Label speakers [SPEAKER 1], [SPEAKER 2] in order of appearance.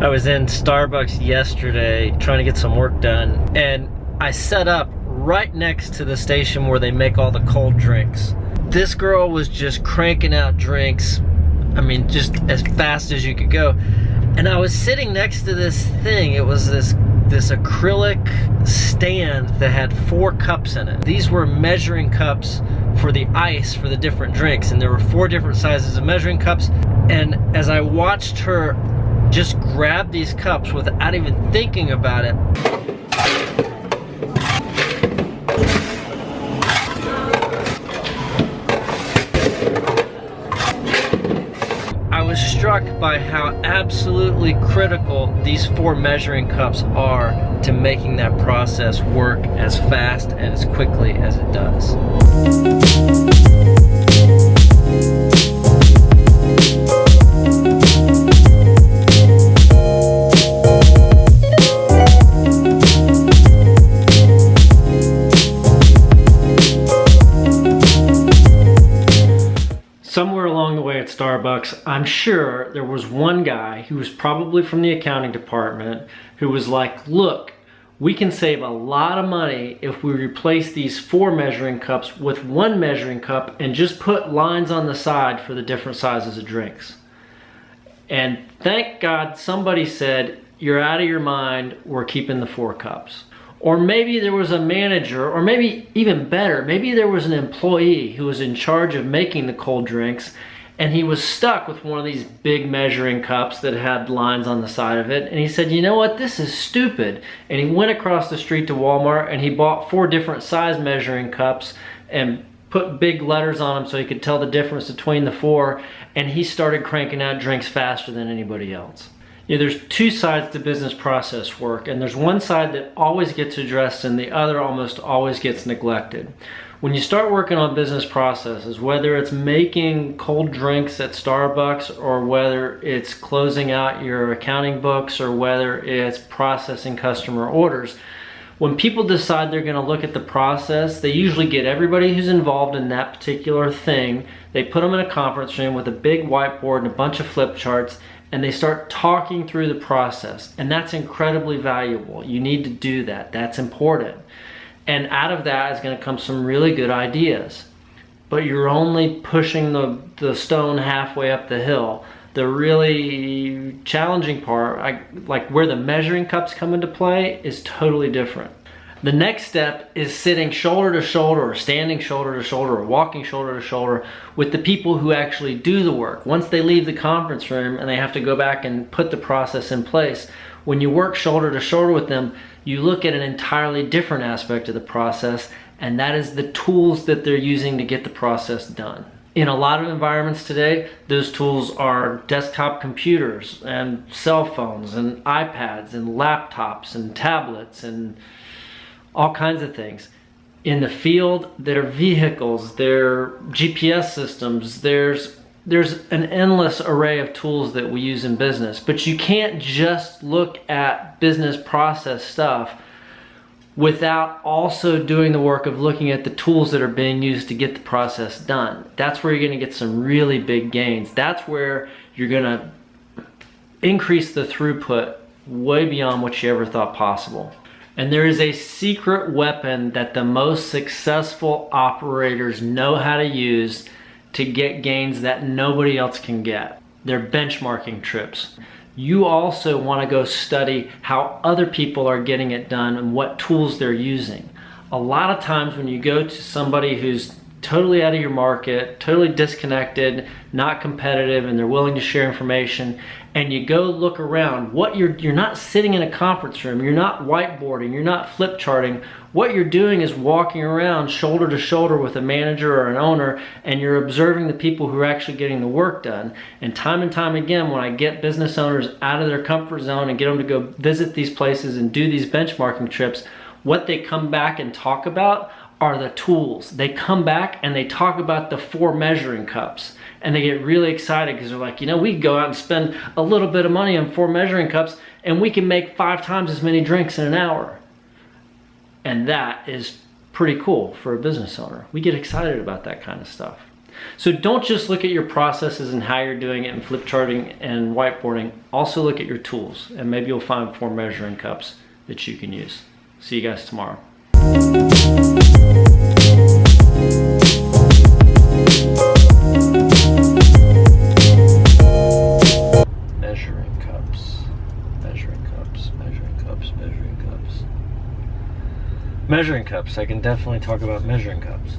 [SPEAKER 1] I was in Starbucks yesterday trying to get some work done, and I set up right next to the station where they make all the cold drinks. This girl was just cranking out drinks, I mean, just as fast as you could go. And I was sitting next to this thing. It was this acrylic stand that had 4 cups in it. These were measuring cups for the ice for the different drinks, and there were 4 different sizes of measuring cups. And as I watched her just grab these cups without even thinking about it, I was struck by how absolutely critical these 4 measuring cups are to making that process work as fast and as quickly as it does. Somewhere along the way at Starbucks, I'm sure there was one guy who was probably from the accounting department who was like, look, we can save a lot of money if we replace these 4 measuring cups with 1 measuring cup and just put lines on the side for the different sizes of drinks. And thank God somebody said, you're out of your mind, we're keeping the 4 cups. Or maybe there was a manager, or maybe even better, maybe there was an employee who was in charge of making the cold drinks, and he was stuck with one of these big measuring cups that had lines on the side of it, and he said, you know what, this is stupid. And he went across the street to Walmart and he bought 4 different size measuring cups and put big letters on them so he could tell the difference between the 4, and he started cranking out drinks faster than anybody else. You know, there's 2 sides to business process work, and there's one side that always gets addressed and the other almost always gets neglected. When you start working on business processes, whether it's making cold drinks at Starbucks, or whether it's closing out your accounting books, or whether it's processing customer orders, when people decide they're going to look at the process, they usually get everybody who's involved in that particular thing, they put them in a conference room with a big whiteboard and a bunch of flip charts, and they start talking through the process. And that's incredibly valuable. You need to do that. That's important. And out of that is going to come some really good ideas. But you're only pushing the stone halfway up the hill. The really challenging part, like where the measuring cups come into play, is totally different. The next step is sitting shoulder to shoulder, or standing shoulder to shoulder, or walking shoulder to shoulder with the people who actually do the work. Once they leave the conference room and they have to go back and put the process in place, when you work shoulder to shoulder with them, you look at an entirely different aspect of the process, and that is the tools that they're using to get the process done. In a lot of environments today, those tools are desktop computers and cell phones and iPads and laptops and tablets and all kinds of things. In the field, there are vehicles, there are GPS systems, there's an endless array of tools that we use in business. But you can't just look at business process stuff without also doing the work of looking at the tools that are being used to get the process done. That's where you're going to get some really big gains. That's where you're going to increase the throughput way beyond what you ever thought possible. And there is a secret weapon that the most successful operators know how to use to get gains that nobody else can get. They're benchmarking trips. You also want to go study how other people are getting it done and what tools they're using. A lot of times when you go to somebody who's totally out of your market, totally disconnected, not competitive, and they're willing to share information, and you go look around, you're not sitting in a conference room, you're not whiteboarding, you're not flip charting. What you're doing is walking around shoulder to shoulder with a manager or an owner, and you're observing the people who are actually getting the work done. And time again, when I get business owners out of their comfort zone and get them to go visit these places and do these benchmarking trips, what they come back and talk about are the tools. They come back and they talk about the 4 measuring cups, and they get really excited because they're like, you know, we can go out and spend a little bit of money on 4 measuring cups and we can make 5 times as many drinks in an hour. And that is pretty cool for a business owner. We get excited about that kind of stuff. So don't just look at your processes and how you're doing it in flip charting and whiteboarding. Also look at your tools, and maybe you'll find 4 measuring cups that you can use. See you guys tomorrow. Measuring cups, measuring cups, measuring cups, measuring cups. Measuring cups, I can definitely talk about measuring cups.